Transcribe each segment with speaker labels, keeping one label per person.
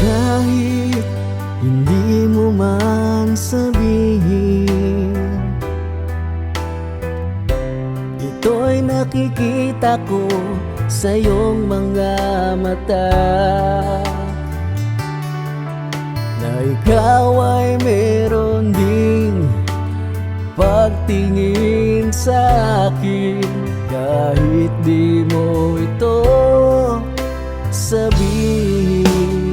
Speaker 1: Kahit hindi mo man sabihin, ito'y nakikita ko sa iyong mga mata, na ikaw ay meron ding pagtingin sa akin. Kahit di mo ito sabihin,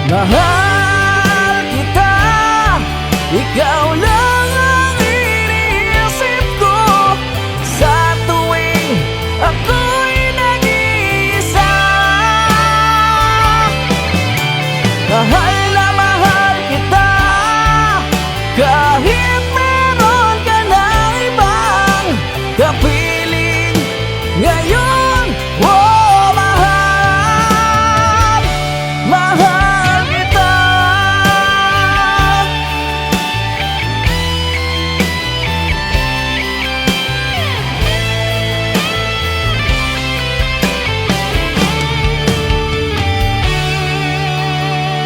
Speaker 1: mahal kita, ikaw lang ang iniisip ko sa tuwing ako'y nag-iisa. Mahal na mahal kita, kahit meron ka na ibang kapiling ngayon. Oh, mahal, mahal kita.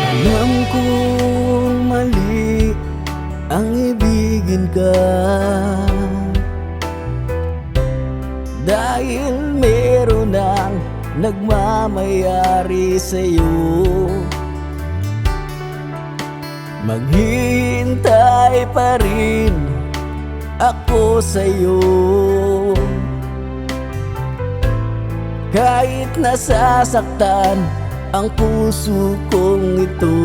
Speaker 1: Alam kong mali ang ibigin ka, dahil meron ang nagmamayari sa'yo. Maghihintay pa rin ako sa'yo, kahit nasasaktan ang puso kong ito.